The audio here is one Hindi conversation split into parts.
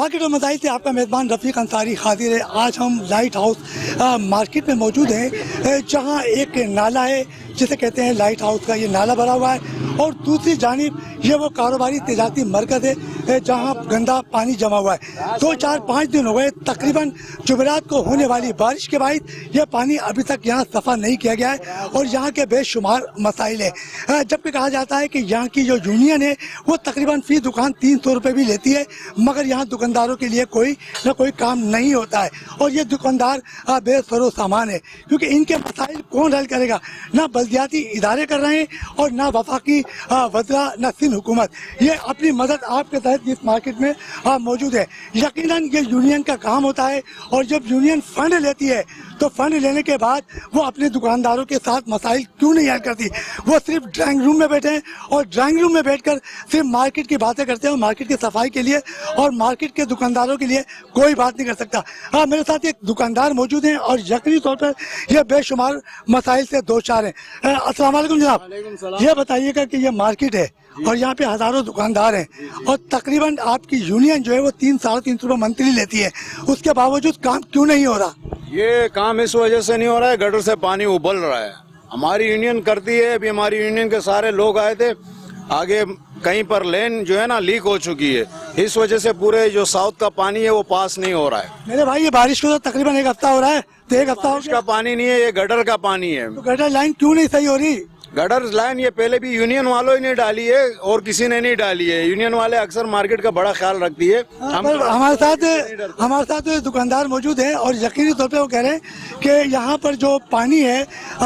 मार्केट और मसाइल से आपका मेज़बान रफ़ीक अंसारी हाजिर है। आज हम लाइट हाउस मार्केट में मौजूद हैं, जहां एक नाला है जिसे कहते हैं लाइट हाउस का ये नाला भरा हुआ है, और दूसरी जानिब ये वो कारोबारी तजारती मरकज़ है जहां गंदा पानी जमा हुआ है। 2, 4, 5 दिन हो गए तकरीबन जुमेरात को होने वाली बारिश के बाद यह पानी अभी तक यहाँ सफ़ा नहीं किया गया है और यहाँ के बेशुमार मसाइल है। जबकि कहा जाता है कि यहाँ की जो यूनियन है वो तकरीबन फी दुकान 300 रुपये भी लेती है, मगर यहाँ दुकानदारों के लिए कोई ना कोई काम नहीं होता है और ये दुकानदार बेसरो सामान है, क्योंकि इनके मसाइल कौन हल करेगा? ना बल्दियाती इदारे कर रहे हैं और ना वफाकी वज़रा न सिंध हुकूमत ये अपनी मदद आपके तहत इस मार्केट में मौजूद है। यकीनन ये यूनियन का काम होता है और जब यूनियन फंड लेती है तो फंड लेने के बाद वो अपने दुकानदारों के साथ मसाइल क्यों नहीं हल करती? वो सिर्फ ड्राइंग रूम में बैठे हैं और ड्राइंग रूम में बैठकर सिर्फ मार्केट की बातें करते हैं, मार्केट की सफाई के लिए और मार्केट के दुकानदारों के लिए कोई बात नहीं कर सकता। हाँ, मेरे साथ एक दुकानदार मौजूद हैं और यकीनी तौर पर यह बेशुमार मसाइल से दो चार हैं। अस्सलाम वालेकुम जनाब, ये बताइएगा कि ये मार्केट है और यहाँ पे हजारों दुकानदार हैं और तकरीबन आपकी यूनियन जो है वो 3-3.5 रुपये मंथली लेती है, उसके बावजूद काम क्यों नहीं हो रहा? ये काम इस वजह से नहीं हो रहा है, गटर से पानी उबल रहा है। हमारी यूनियन करती है, अभी हमारी यूनियन के सारे लोग आए थे, आगे कहीं पर लेन जो है ना लीक हो चुकी है, इस वजह से पूरे जो साउथ का पानी है वो पास नहीं हो रहा है। मेरे भाई ये बारिश को तो तकरीबन 1 हफ्ता हो रहा है, तो 1 हफ्ता बारिश का पानी नहीं है, ये गटर का पानी है। तो गटर लाइन क्यों नहीं सही हो रही? गटर लाइन ये पहले भी यूनियन वालों ही ने डाली है और किसी ने नहीं डाली है। यूनियन वाले अक्सर मार्केट का बड़ा ख्याल रखती है। हमारे साथ दुकानदार मौजूद है और यकीनी तौर पे वो कह रहे हैं कि यहाँ पर जो पानी है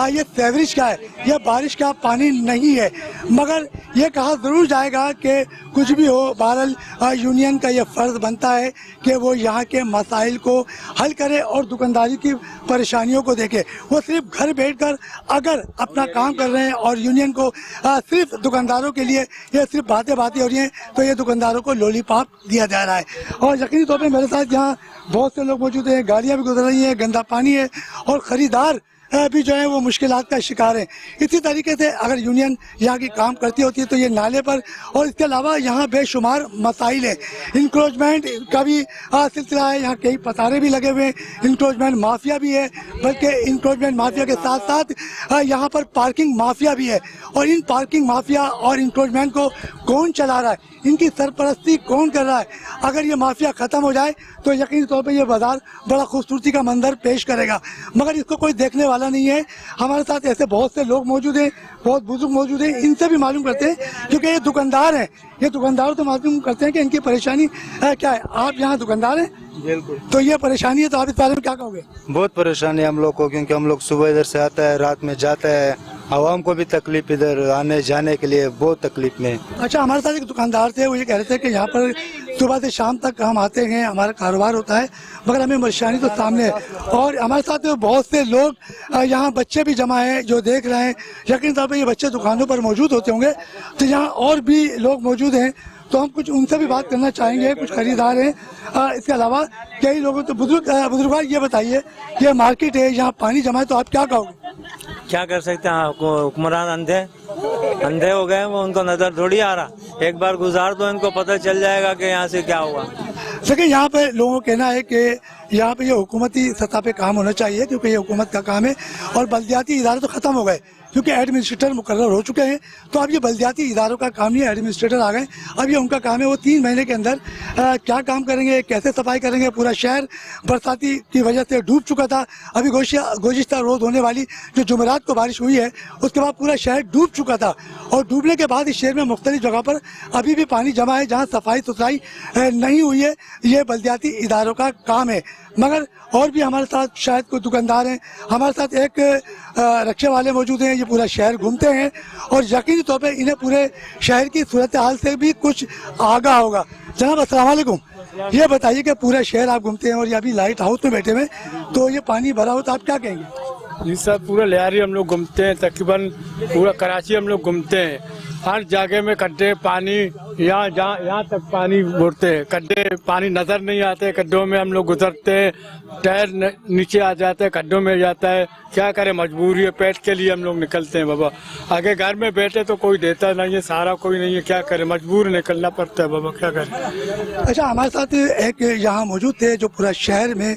ये सेवरेज का है, यह बारिश का पानी नहीं है, मगर ये कहा जरूर जाएगा कि कुछ भी हो, बहरहाल यूनियन का ये फर्ज बनता है कि वो यहाँ के मसाइल को हल करे और दुकानदारी की परेशानियों को देखे। वो सिर्फ घर बैठकर अगर अपना काम कर रहे हैं और यूनियन को सिर्फ दुकानदारों के लिए ये सिर्फ बातें हो रही हैं, तो ये दुकानदारों को लॉलीपॉप दिया जा रहा है। और यकीनी तौर पे मेरे साथ यहाँ बहुत से लोग मौजूद हैं, गाड़ियाँ भी गुजर रही हैं, गंदा पानी है और ख़रीदार भी जो है वो मुश्किलात का शिकार है। इसी तरीके से अगर यूनियन यहाँ की काम करती होती है तो ये नाले पर और इसके अलावा यहाँ बेशुमार मसाइल है। इंक्रोचमेंट का भी सिलसिला है, यहाँ कई पतारे भी लगे हुए हैं, इंक्रोचमेंट माफिया भी है, बल्कि इंक्रोचमेंट माफिया के साथ साथ यहाँ पर पार्किंग माफिया भी है। और इन पार्किंग माफिया और इंक्रोचमेंट को कौन चला रहा है, इनकी सरपरस्ती कौन कर रहा है? अगर ये माफिया ख़त्म हो जाए तो यकीनी तौर पे ये बाज़ार बड़ा खूबसूरती का मंजर पेश करेगा, मगर इसको कोई देखने वाला नहीं है। हमारे साथ ऐसे बहुत से लोग मौजूद हैं, बहुत बुजुर्ग मौजूद हैं, इनसे भी मालूम करते हैं, क्योंकि ये दुकानदार हैं, ये दुकानदार तो मालूम करते हैं कि इनकी परेशानी क्या है। आप यहाँ दुकानदार हैं? बिल्कुल। तो ये परेशानी है, तो आप इस बारे में क्या कहोगे? बहुत परेशानी है हम लोग को, क्योंकि हम लोग सुबह इधर से आता है, रात में जाता है, आवाम को भी तकलीफ, इधर आने जाने के लिए बहुत तकलीफ में। अच्छा, हमारे साथ एक दुकानदार थे, वो ये कह रहे थे कि यहाँ पर सुबह से शाम तक हम आते हैं, हमारा कारोबार होता है, मगर हमें परेशानी तो सामने है। और हमारे साथ बहुत से लोग यहाँ बच्चे भी जमा हैं जो देख रहे हैं, यकीन तौर पर ये बच्चे दुकानों पर मौजूद होते होंगे, तो यहाँ और भी लोग मौजूद हैं, तो हम कुछ उनसे भी बात करना चाहेंगे। कुछ खरीदार हैं, इसके अलावा कई लोगों तो बुजुर्ग ये बताइए, ये मार्केट है, यहाँ पानी जमा है, तो आप क्या कहोगे? क्या कर सकते हैं, हुक्मरान अंधे हो गए, वो उनको नजर थोड़ी आ रहा। एक बार गुजार दो, इनको पता चल जाएगा कि यहाँ से क्या हुआ। देखिए, यहाँ पे लोगों का कहना है कि यहाँ पे ये हुकूमती सतह पे काम होना चाहिए, क्योंकि ये हुकूमत का काम है और बल्दियाती इदारे तो ख़त्म हो गए, क्योंकि एडमिनिस्ट्रेटर मुकर्रर हो चुके हैं। तो अब ये बल्दियाती इदारों का काम नहीं है, एडमिनिस्ट्रेटर आ गए, अब ये उनका काम है। वो 3 महीने के अंदर क्या काम करेंगे, कैसे सफाई करेंगे? पूरा शहर बरसाती की वजह से डूब चुका था। अभी गुज़िश्ता रोज़ होने वाली जो जुमेरात को बारिश हुई है, उसके बाद पूरा शहर डूब चुका था और डूबने के बाद इस शहर में मुख्तलिफ जगह पर अभी भी पानी जमा है, जहाँ सफाई सुथराई नहीं हुई है। ये बल्दियाती इदारों का काम है। मगर और भी हमारे साथ शायद कोई दुकानदार हैं, हमारे साथ एक रिक्शे वाले मौजूद हैं, ये पूरा शहर घूमते हैं और यकीनी तौर पे इन्हें पूरे शहर की सूरत हाल से भी कुछ आगाह होगा। जनाब अस्सलाम वालेकुम, ये बताइए कि पूरा शहर आप घूमते हैं और ये अभी लाइट हाउस में बैठे हुए, तो ये पानी भरा हो तो आप क्या कहेंगे? ये सब पूरा लियारी हम लोग घूमते हैं, तकरीबन पूरा कराची हम लोग घूमते हैं, हर जगह में खड्डे, पानी यहाँ तक पानी उड़ते हैं, गड्ढे पानी नजर नहीं आते, गड्ढों में हम लोग गुजरते हैं, टायर नीचे आ जाते हैं, गड्ढों में जाता है। क्या करें, मजबूरी है, पेट के लिए हम लोग निकलते हैं बाबा। आगे घर में बैठे तो कोई देता नहीं है, सहारा कोई नहीं है, क्या करें, मजबूर निकलना पड़ता है बाबा, क्या करें। अच्छा, हमारे साथ एक यहाँ मौजूद थे जो पूरा शहर में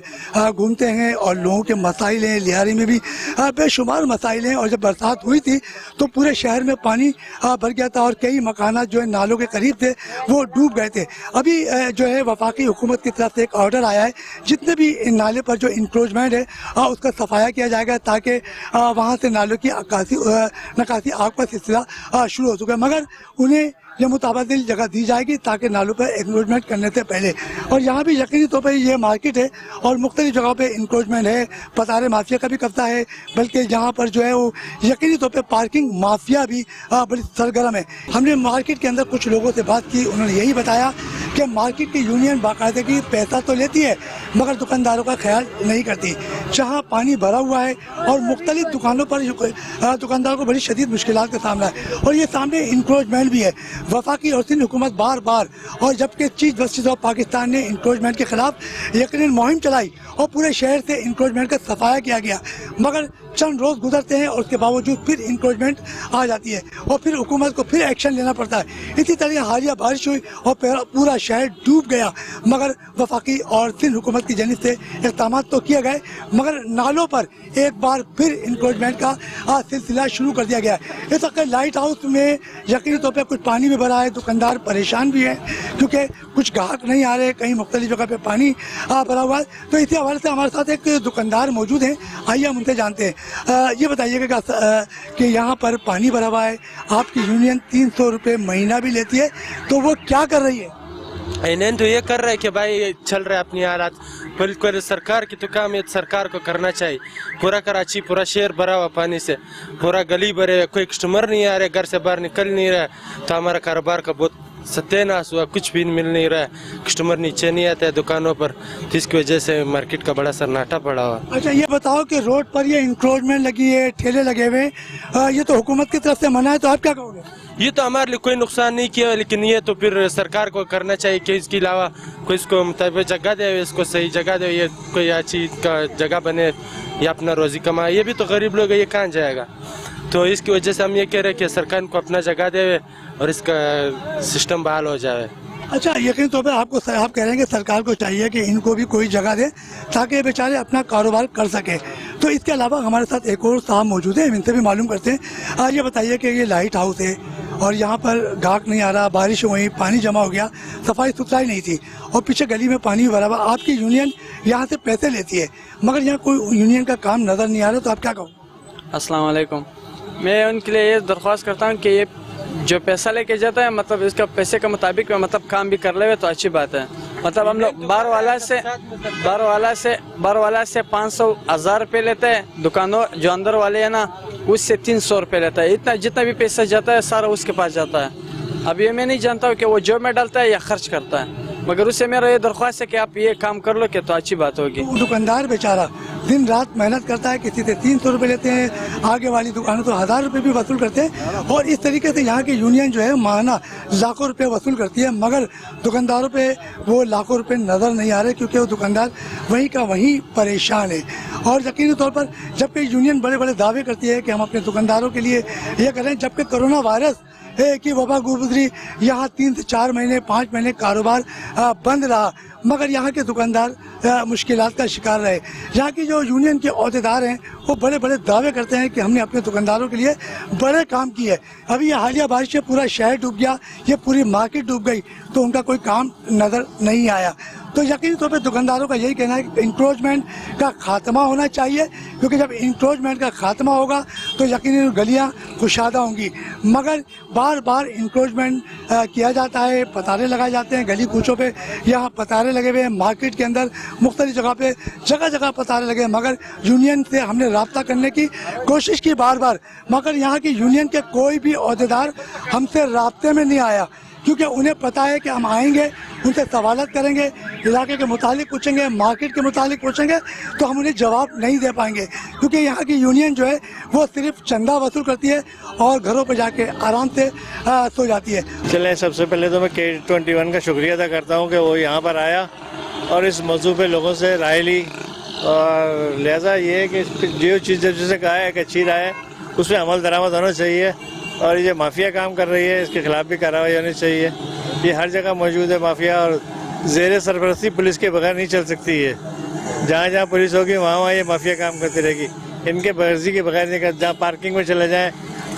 घूमते हैं और लोगों के मसाइल हैं, लिहारी में भी बेशुमार मसाइल हैं। और जब बरसात हुई थी तो पूरे शहर में पानी भर गया था और कई मकानात जो है नालों के करीब थे वो डूब गए थे। अभी जो है वफाकी हुकूमत की तरफ से एक ऑर्डर आया है, जितने भी नाले पर जो इंक्रोचमेंट है उसका सफाया किया जाएगा ताकि वहाँ से नालों की नकासी आग का सिलसिला शुरू हो चुका है। मगर उन्हें यह मुताबिल जगह दी जाएगी ताकि नालों पर इंक्रोचमेंट करने से पहले। और यहाँ भी यकीनी तौर पर ये मार्केट है और मुख्तलिफ जगहों पे इंक्रोचमेंट है, पतारे माफिया का भी कब्जा है, बल्कि यहाँ पर जो है वो यकीनी तौर पे पार्किंग माफिया भी बड़ी सरगर्म है। हमने मार्केट के अंदर कुछ लोगों से बात की, उन्होंने यही बताया कि मार्केट की यूनियन बाकायदगी पैसा तो लेती है मगर दुकानदारों का ख्याल नहीं करती। जहाँ पानी भरा हुआ है और मुख्तलिफ दुकानों पर दुकानदारों को बड़ी शदीद मुश्किलात का सामना है और ये सामने इंक्रोचमेंट भी है। वफाकी और सिंध हुकूमत बार बार और जबकि चीफ जस्टिस ऑफ पाकिस्तान ने इंक्रोचमेंट के खिलाफ यकीनन मुहिम चलाई और पूरे शहर से इंक्रोचमेंट का सफाया किया गया, मगर चंद रोज गुजरते हैं और उसके बावजूद फिर इंक्रोचमेंट आ जाती है और फिर हुकूमत को फिर एक्शन लेना पड़ता है। इसी तरह हालिया बारिश हुई और पूरा शहर डूब गया, मगर वफाकी और सिंध हुकूमत की जानिब से इक़दाम तो किए गए मगर नालों पर एक बार फिर इंक्रोचमेंट का सिलसिला शुरू कर दिया गया है। इस वक्त लाइट हाउस में यकीनी तौर पर कुछ पानी भी भरा है, दुकानदार परेशान भी है क्योंकि कुछ ग्राहक नहीं आ रहे, कहीं मुख्तलिफ जगह पे पानी भरा हुआ है। तो इसी हवाले से हमारे साथ एक दुकानदार मौजूद हैं, आइए हम उनसे जानते हैं। ये बताइएगा कि यहाँ पर पानी भरा हुआ है, आपकी यूनियन 300 रुपये महीना भी लेती है, तो वो क्या कर रही है? इन्हें तो ये कर रहा है कि भाई चल रहा है अपनी हालात, बिल्कुल सरकार की तो काम है, सरकार को करना चाहिए। पूरा कराची पूरा शहर भरा हुआ पानी से, पूरा गली भरे, कोई कस्टमर नहीं आ रहे, घर से बाहर निकल नहीं रहा, तो हमारा कारोबार का बहुत सत्यानाश हुआ, कुछ भी मिल नहीं रहा है, कस्टमर नीचे नहीं आते हैं दुकानों पर, तो इसकी वजह से मार्केट का बड़ा सन्नाटा पड़ा हुआ। अच्छा, ये बताओ कि रोड पर ये इंक्रोचमेंट लगी है, ठेले लगे हुए, ये तो हुकूमत की तरफ से मना है, तो आप क्या कहोगे? ये तो हमारे लिए कोई नुकसान नहीं किया, लेकिन ये तो फिर सरकार को करना चाहिए कि इसके अलावा कोई इसको मुताबिक जगह दे, इसको सही जगह दे, ये कोई अच्छी का जगह बने या अपना रोजी कमाए। ये भी तो गरीब लोग है, ये कहाँ जाएगा? तो इसकी वजह से हम ये कह रहे हैं कि सरकार को अपना जगह दे और इसका सिस्टम बहाल हो जाए। अच्छा, यकीन तौर पर आप कह रहे हैं कि सरकार को चाहिए कि इनको भी कोई जगह दे ताकि ये बेचारे अपना कारोबार कर सके। तो इसके अलावा हमारे साथ एक और साहब मौजूद है, इनसे भी मालूम करते हैं। ये बताइए कि ये लाइट हाउस है और यहाँ पर ग्राहक नहीं आ रहा, बारिश हुई, पानी जमा हो गया, सफाई सुथराई नहीं थी और पीछे गली में पानी भरा हुआ, आपकी यूनियन यहाँ से पैसे लेती है मगर यहाँ कोई यूनियन का काम नज़र नहीं आ रहा, तो आप क्या कहो? अस्सलाम वालेकुम। मैं उनके लिए ये दरख्वास्त करता हूँ कि ये जो पैसा लेके जाता है, मतलब इसका पैसे के मुताबिक मतलब काम भी कर ले तो अच्छी बात है। मतलब हम लोग बार वाला से 500,000 रुपये लेते हैं, दुकानों जो अंदर वाले है ना उससे 300 रुपये लेता है। इतना जितना भी पैसा जाता है सारा उसके पास जाता है। अब ये मैं नहीं जानता हूँ कि वो जेब में डालता है या खर्च करता है, मगर उससे मेरा ये दरख्वास्त है कि आप ये काम कर लो कि तो अच्छी बात होगी। दुकानदार बेचारा दिन रात मेहनत करता है, किसी से 300 रुपये लेते हैं, आगे वाली दुकानों तो 1000 रुपये भी वसूल करते हैं और इस तरीके से यहाँ की यूनियन जो है माहाना लाखों रुपए वसूल करती है, मगर दुकानदारों पे वो लाखों रुपए नज़र नहीं आ रहे क्योंकि वो दुकानदार वहीं का वहीं परेशान है। और यकीनी तौर पर जबकि यूनियन बड़े बड़े दावे करती है कि हम अपने दुकानदारों के लिए ये करें, जबकि कोरोना वायरस की वबा गुजरी, यहाँ 3 से 4 महीने 5 महीने कारोबार बंद रहा, मगर यहाँ के दुकानदार मुश्किलात का शिकार रहे। यहाँ की जो यूनियन के अहदेदार हैं वो बड़े बड़े दावे करते हैं कि हमने अपने दुकानदारों के लिए बड़े काम किए। अभी ये हालिया बारिश से पूरा शहर डूब गया, ये पूरी मार्केट डूब गई, तो उनका कोई काम नज़र नहीं आया। तो यकीनी तौर पर दुकानदारों का यही कहना है कि इंक्रोचमेंट का खात्मा होना चाहिए, क्योंकि जब इंक्रोचमेंट का खात्मा होगा तो यकीनी गलियाँ कुशादा होंगी, मगर बार बार इंक्रोचमेंट किया जाता है, पतारे लगाए जाते हैं गली कूचों पे, यहाँ पतारे लगे हुए हैं, मार्केट के अंदर मुख्तलिफ जगह पे जगह जगह पतारे लगे, मगर यूनियन से हमने रब्ता करने की कोशिश की बार बार, मगर यहाँ की यूनियन के कोई भी अहदेदार हमसे राब्ते में नहीं आया, क्योंकि उन्हें पता है कि हम आएंगे उनसे सवालत करेंगे, इलाके के मुतालिक पूछेंगे, मार्केट के मुतालिक पूछेंगे, तो हम उन्हें जवाब नहीं दे पाएंगे, क्योंकि यहाँ की यूनियन जो है वो सिर्फ चंदा वसूल करती है और घरों पर जाके आराम से सो जाती है। चलें, सबसे पहले तो मैं K21 का शुक्रिया अदा करता हूँ कि वो यहाँ पर आया और इस मौजू पे लोगों से राय ली, और लिहाजा ये है कि जो चीज़ जिसे कहा है कि अच्छी राय है उस पर अमल दरामद होना चाहिए, और ये माफिया काम कर रही है इसके खिलाफ भी कार्रवाई होनी चाहिए। ये हर जगह मौजूद है माफिया, और ज़ेर सरपरस्ती पुलिस के बगैर नहीं चल सकती है। जहाँ जहाँ पुलिस होगी वहाँ ये माफिया काम करती रहेगी, इनके मर्जी के बगैर नहीं कर। जहाँ पार्किंग में चले जाएँ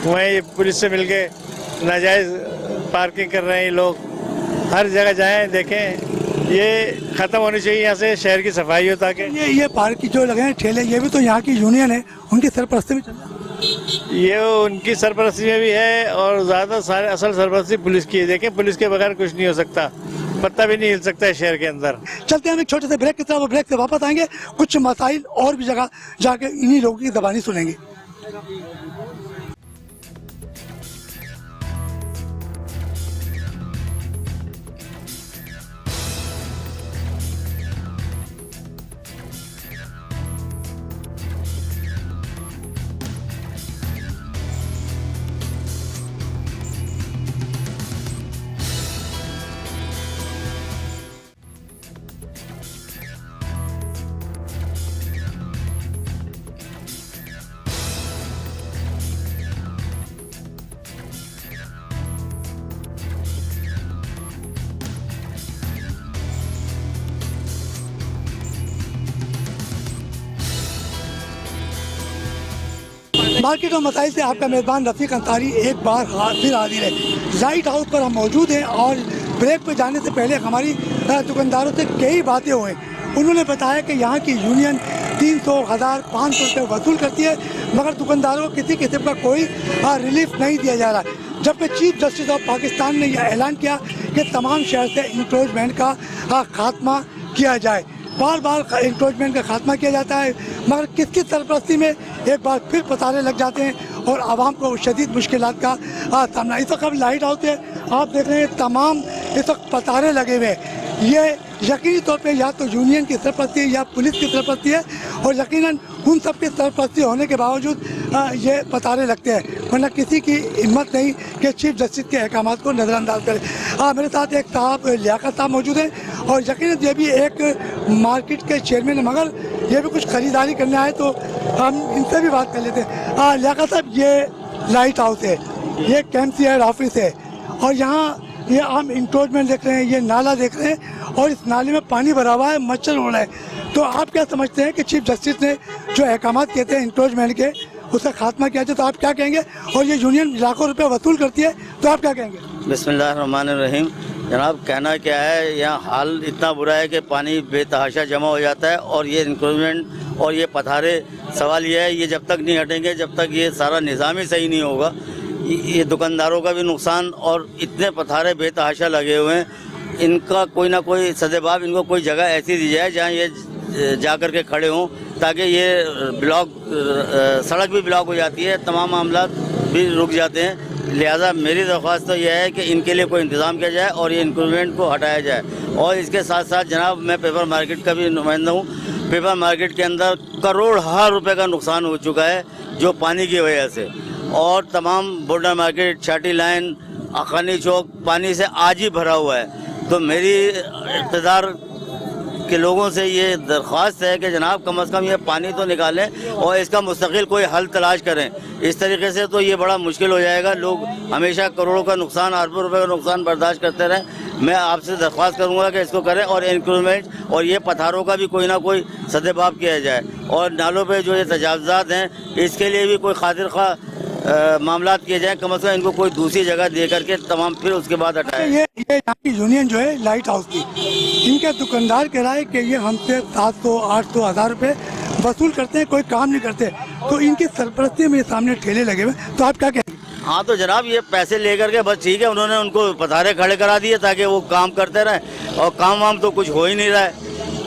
वहाँ ये पुलिस से मिल के नाजायज़ पार्किंग कर रहे हैं लोग। हर जगह जाएँ देखें, ये ख़त्म होनी चाहिए यहाँ से, शहर की सफाई हो ताकि ये पार्क की जो लगे हैं ठेले, ये भी तो यहाँ की यूनियन है, उनकी सरपरस्ती में चल रहा है। ये उनकी सरपरस्ती में भी है, और ज़्यादा सारे असल सरपरस्ती पुलिस की है। देखें, पुलिस के बगैर कुछ नहीं हो सकता, पत्ता भी नहीं हिल सकता है शहर के अंदर। चलते हैं हम एक छोटे से ब्रेक की तरफ, ब्रेक से वापस आएंगे, कुछ मसाइल और भी जगह जाके इन्हीं लोगों की ज़बानी सुनेंगे। मार्केट और मसाइल से आपका मेज़बान रफ़ीक अंसारी एक बार फिर हाजिर है। लाइट हाउस पर हम मौजूद हैं, और ब्रेक पर जाने से पहले हमारी दुकानदारों से कई बातें हुई। उन्होंने बताया कि यहाँ की यूनियन 300, 1000, 500 रुपये वसूल करती है, मगर दुकानदारों को किसी किस्म का कोई रिलीफ नहीं दिया जा रहा है। जबकि चीफ जस्टिस ऑफ पाकिस्तान ने यह ऐलान किया कि तमाम शहर से इंक्रोचमेंट का खात्मा किया जाए। बार बार इंक्रोचमेंट का खात्मा किया जाता है, मगर किसकी सरपरस्ती में एक बार फिर पतारे लग जाते हैं और आवाम को शदीद मुश्किलात का सामना। इस वक्त लाइट हाउस है, आप देख रहे हैं तमाम इस वक्त पतारे लगे हुए हैं। ये यकीनी तौर पे या तो यूनियन की सरपरस्ती है या पुलिस की सरपरस्ती है, और यकीनन उन सब की सरपरस्ती होने के बावजूद ये पतारे लगते हैं, वरना किसी की हिम्मत नहीं कि चीफ जस्टिस के अहकामात को नज़रअंदाज करे। मेरे साथ एक साहब लियाकत साहब मौजूद हैं, और यकीनन ये भी एक मार्केट के चेयरमैन है, मगर ये भी कुछ ख़रीदारी करने आए, तो हम इनसे भी बात कर लेते हैं। लियाकत साहब, ये लाइट हाउस है, ये कैंपसीआर ऑफिस है, और यहाँ ये हम इंक्रोचमेंट देख रहे हैं, ये नाला देख रहे हैं, और इस नाले में पानी भरा हुआ है, मच्छर हो रहा है। तो आप क्या समझते हैं कि चीफ जस्टिस ने जो अहकामात किए थे इंक्रोचमेंट के, उसका खात्मा किया जाए, तो आप क्या कहेंगे? और ये यूनियन लाखों रुपए वसूल करती है, तो आप क्या कहेंगे? बिस्मिल्लाहिर्रहमानिर्रहीम। जनाब, कहना क्या है, यहाँ हाल इतना बुरा है कि पानी बेतहाशा जमा हो जाता है, और ये इंक्रोचमेंट और ये पथारे, सवाल ये है, ये जब तक नहीं हटेंगे, जब तक ये सारा निज़ाम ही सही नहीं होगा, ये दुकानदारों का भी नुकसान, और इतने पथारे बेतहाशा लगे हुए हैं, इनका कोई ना कोई सदेबाब, इनको कोई जगह ऐसी दी जाए जहाँ ये जा कर के खड़े हों, ताकि ये ब्लॉक, सड़क भी ब्लॉक हो जाती है, तमाम मामला भी रुक जाते हैं। लिहाजा मेरी दरख्वास्त तो यह है कि इनके लिए कोई इंतज़ाम किया जाए और ये इंक्रोचमेंट को हटाया जाए। और इसके साथ साथ जनाब, मैं पेपर मार्केट का भी नुमाइंदा हूँ। पेपर मार्केट के अंदर करोड़ रुपए का नुकसान हो चुका है जो पानी की वजह से, और तमाम बॉर्डर मार्केट, छाटी लाइन, अखानी चौक पानी से आज ही भरा हुआ है। तो मेरी इक़्तिदार के लोगों से ये दरख्वास्त है कि जनाब, कम से कम ये पानी तो निकालें और इसका मुस्तकिल कोई हल तलाश करें। इस तरीके से तो ये बड़ा मुश्किल हो जाएगा, लोग हमेशा करोड़ों का नुकसान, अरबों रुपए का नुकसान बर्दाश्त करते रहें। मैं आपसे दरख्वास्त करूंगा कि इसको करें, और इंक्रोचमेंट और ये पत्थरों का भी कोई ना कोई सदेबाब किया जाए, और नालों पे जो ये तजावुज़ात हैं, इसके लिए भी कोई खातिर खा मामला किए जाए, कम से कम इनको कोई दूसरी जगह दे करके तमाम फिर उसके बाद हटाए। ये यहाँ की यूनियन जो है लाइट हाउस की, इनके दुकानदार कह रहा है कि ये हमसे 700, 800, 1000 रुपये वसूल करते हैं, कोई काम नहीं करते, तो इनकी सरपरस्ती में सामने ठेले लगे हुए, तो आप क्या कहेंगे? हाँ, तो जनाब, ये पैसे लेकर के बस ठीक है, उन्होंने उनको पथारे खड़े करा दिए ताकि वो काम करते रहें, और काम वाम तो कुछ हो ही नहीं रहा है।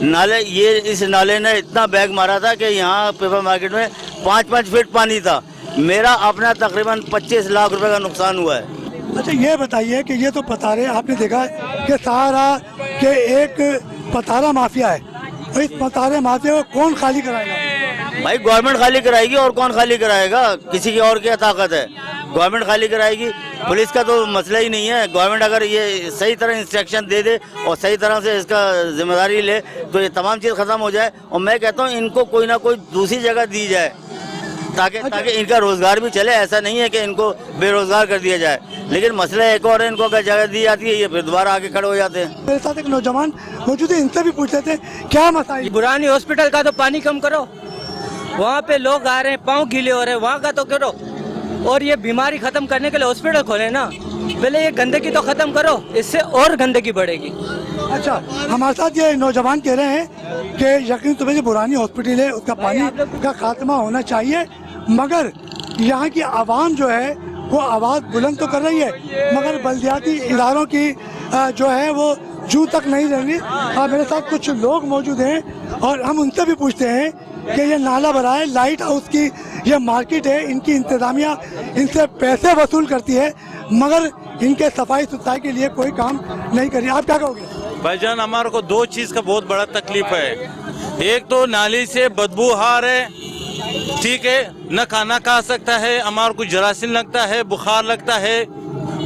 नाले, ये इस नाले ने इतना बैग मारा था कि यहाँ पेपर मार्केट में 5-5 फीट पानी था। मेरा अपना तकरीबन 25 लाख रुपए का नुकसान हुआ है। अच्छा, ये बताइए कि ये तो पतारे आपने देखा कि सारा कि एक पतारा माफिया है, और इस पतारा माफिया को कौन खाली कराएगा? भाई गवर्नमेंट खाली कराएगी, और कौन खाली कराएगा? किसी की और क्या ताकत है? गवर्नमेंट खाली कराएगी। पुलिस का तो मसला ही नहीं है। गवर्नमेंट अगर ये सही तरह इंस्ट्रक्शन दे दे और सही तरह से इसका जिम्मेदारी ले तो ये तमाम चीज़ खत्म हो जाए। और मैं कहता हूँ इनको कोई ना कोई दूसरी जगह दी जाए ताकि इनका रोजगार भी चले। ऐसा नहीं है कि इनको बेरोजगार कर दिया जाए, लेकिन मसला एक और है, इनको अगर जगह दी जाती है ये फिर दोबारा आके खड़े हो जाते हैं। मेरे साथ एक नौजवान मौजूद है, इनसे भी पूछ लेते हैं क्या मसाइल। बुरानी हॉस्पिटल का तो पानी कम करो, वहाँ पे लोग आ रहे हैं, पाँव गीले हो रहे हैं, वहाँ का तो करो। और ये बीमारी खत्म करने के लिए हॉस्पिटल खोले ना, पहले ये गंदगी तो खत्म करो, इससे और गंदगी बढ़ेगी। अच्छा, हमारे साथ ये नौजवान कह रहे हैं कि यकीन तुम्हें जो पुरानी हॉस्पिटल है उसका पानी का खात्मा होना चाहिए, मगर यहाँ की आवाम जो है वो आवाज़ बुलंद तो कर रही है, मगर बल्दियाती इदारों की जो है वो जू तक नहीं रह रही। मेरे साथ कुछ लोग मौजूद हैं और हम उनसे भी पूछते हैं कि ये नाला भरा है, लाइट हाउस की ये मार्केट है, इनकी इंतजामिया इनसे पैसे वसूल करती है, मगर इनके सफाई सुथराई के लिए कोई काम नहीं कर रही। आप क्या कहोगे? भाईजान, हमारे को दो चीज का बहुत बड़ा तकलीफ है। एक तो नाली से बदबू आ रहे, ठीक है, न खाना खा सकता है, हमारे को जरासीम लगता है, बुखार लगता है,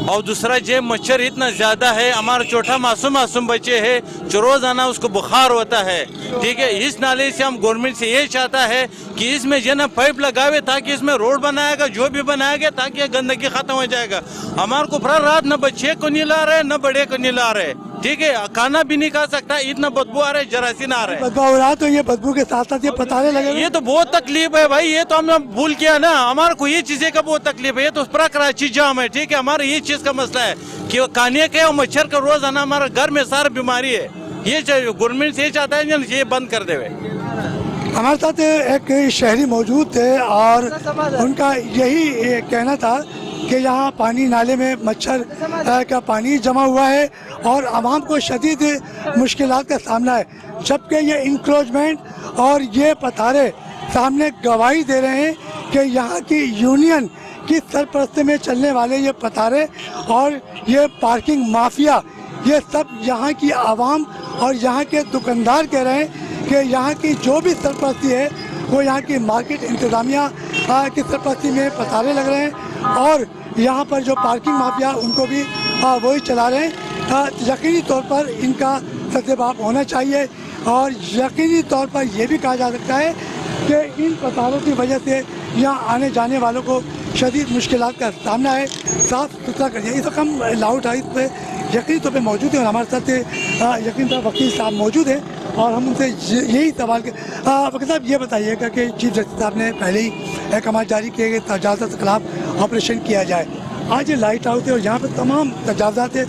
और दूसरा जे मच्छर इतना ज्यादा है। हमारा छोटा मासूम बच्चे है जो रोजाना उसको बुखार होता है, ठीक है। इस नाले से हम गवर्नमेंट से ये चाहता है कि इसमें जो ना पाइप लगावे ताकि इसमें रोड बनाएगा, जो भी बनाएगा ताकि ये गंदगी खत्म हो जाएगा। हमारे को पूरा रात न बच्चे को नहीं ला रहे न बड़े को नहीं ला रहे, ठीक है, खाना भी नहीं खा सकता, इतना बदबू आ रहा है, जरासीम आ रहा है। बदबू हो रहा है तो ये बदबू के साथ साथ ये पतारे लगे, ये तो बहुत तकलीफ है भाई। ये तो हमने भूल किया ना, हमारे को ये चीजें का बहुत तकलीफ है। ये तो पूरा कराची जाम है, ठीक है। हमारा ये चीज का मसला है कि खाने के और मच्छर का रोजाना हमारे घर में सारा बीमारी है। ये गवर्नमेंट से चाहता है ये बंद कर दे। हमारे साथ एक शहरी मौजूद थे और उनका यही कहना था कि यहाँ पानी नाले में मच्छर का पानी जमा हुआ है और आवाम को शदीद मुश्किलात का सामना है, जबकि ये इंक्रोचमेंट और ये पतारे सामने गवाही दे रहे हैं कि यहाँ की यूनियन की सरपरस्ती में चलने वाले ये पतारे और ये पार्किंग माफिया, ये सब यहाँ की आवाम और यहाँ के दुकानदार कह रहे हैं कि यहाँ की जो भी सरपरस्ती है वो यहाँ की मार्केट इंतज़ामिया की सरपरस्ती में पतारे लग रहे हैं और यहाँ पर जो पार्किंग माफिया उनको भी वही चला रहे हैं। यकीनी तौर पर इनका सत्यापाप होना चाहिए और यकीनी तौर पर यह भी कहा जा सकता है कि इन पतारों की वजह से यहाँ आने जाने वालों को शदीद मुश्किलात का सामना है। साफ सुथरा करिए। इस वक्त हम लाउड हाउस पे यकीनी तौर पर मौजूद हैं और हमारे साथ यकीन तौर वकील साहब मौजूद हैं और हम उनसे यही सवाल वकील साहब ये बताइएगा कि चीफ जस्टिस साहब ने पहले ही अहकाम जारी किए गए तजावज़ात के खिलाफ ऑपरेशन किया जाए। आज ये लाइट हाउस है और यहाँ पर तमाम तजावज़ात है,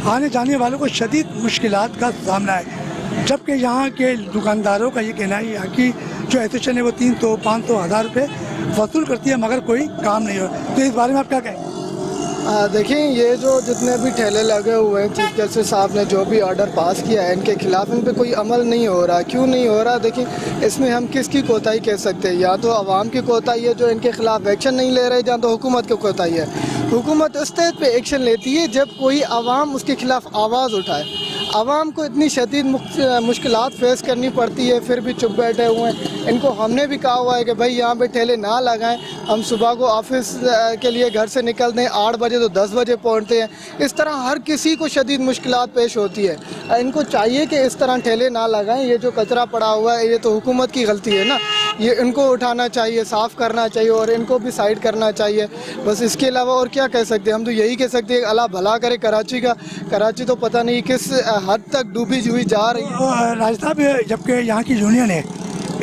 आने जाने वालों को शदीद मुश्किलात का सामना है, जबकि यहाँ के दुकानदारों का ये कहना है यहाँ की जो एसोसिएशन है वो 300, 500, 1000 रुपये वसूल करती है मगर कोई काम नहीं हो। तो इस बारे में आप क्या कहेंगे? देखिए, ये जो जितने भी ठेले लगे हुए हैं, चीफ जस्टिस साहब ने जो भी ऑर्डर पास किया है इनके खिलाफ, इन पे कोई अमल नहीं हो रहा। क्यों नहीं हो रहा? देखिए, इसमें हम किसकी कोताही कह सकते हैं? या तो आवाम की कोताही है जो इनके खिलाफ एक्शन नहीं ले रहे, या तो हुकूमत की कोताही है। हुकूमत उस स्टेज पे एक्शन लेती है जब कोई आवाम उसके खिलाफ आवाज़ उठाए। आवाम को इतनी शदीद मुश्किलात फेस करनी पड़ती है, फिर भी चुप बैठे हुए हैं। इनको हमने भी कहा हुआ है कि भाई यहाँ पे ठेले ना लगाएं, हम सुबह को ऑफिस के लिए घर से निकलते हैं 8 बजे तो 10 बजे पहुँचते हैं। इस तरह हर किसी को शदीद मुश्किलात पेश होती है। इनको चाहिए कि इस तरह ठेले ना लगाएं। ये जो कचरा पड़ा हुआ है ये तो हुकूमत की गलती है ना, ये इनको उठाना चाहिए, साफ़ करना चाहिए और इनको भी साइड करना चाहिए। बस इसके अलावा और क्या कह सकते हैं? हम तो यही कह सकते हैं अल्लाह भला करे कराची का। कराची तो पता नहीं किस हद तक डूबी हुई जा रही है। राज साहब, जबकि यहाँ की यूनियन है,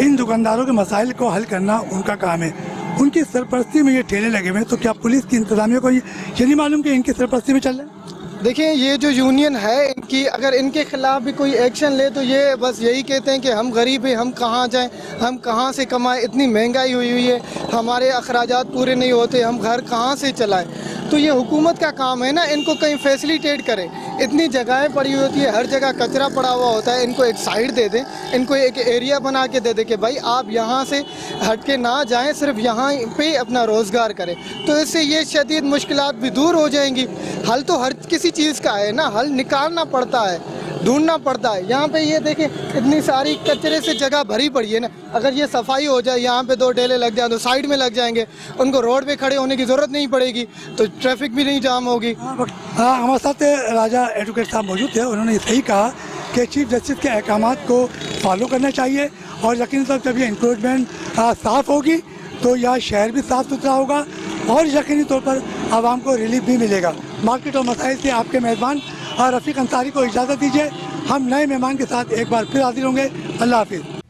इन दुकानदारों के मसाइल को हल करना उनका काम है, उनकी सरपरस्ती में ये ठेले लगे हुए हैं, तो क्या पुलिस की इंतजामिया को ये नहीं मालूम कि इनकी सरपरस्ती में चल रहे हैं? देखिए, ये जो यूनियन है इनकी, अगर इनके खिलाफ भी कोई एक्शन ले तो ये बस यही कहते हैं कि हम गरीब हैं, हम कहाँ जाएं, हम कहाँ से कमाएं, इतनी महंगाई हुई है, हमारे अखराजात पूरे नहीं होते, हम घर कहाँ से चलाएं। तो ये हुकूमत का काम है ना, इनको कहीं फैसिलिटेट करें। इतनी जगहें पड़ी होती है, हर जगह कचरा पड़ा हुआ होता है, इनको एक साइड दे दें, इनको एक एरिया बना के दे दें कि भाई आप यहाँ से हट के ना जाएं, सिर्फ यहाँ पे अपना रोज़गार करें। तो इससे ये शदीद मुश्किलात भी दूर हो जाएंगी। हल तो हर किसी चीज़ का है ना, हल निकालना पड़ता है। ढूंढना पड़ता है। यहाँ पे ये देखें इतनी सारी कचरे से जगह भरी पड़ी है ना, अगर ये सफाई हो जाए, यहाँ पे 2 ठेले लग जाए तो साइड में लग जाएंगे, उनको रोड पे खड़े होने की ज़रूरत नहीं पड़ेगी, तो ट्रैफिक भी नहीं जाम होगी। हाँ, हमारे साथ राजा एडवोकेट साहब मौजूद थे। उन्होंने सही कहा कि चीफ जस्टिस के अहकामात को फॉलो करना चाहिए और यकीन तौर पर जब ये इंक्रोचमेंट साफ़ होगी तो यह शहर भी साफ़ सुथरा होगा और यकीनी तौर पर आवाम को रिलीफ भी मिलेगा। मार्केट और मसाइल से आपके मेज़बान रफ़ीक अंसारी को इजाज़त दीजिए। हम नए मेहमान के साथ एक बार फिर हाजिर होंगे। अल्लाह हाफिज़।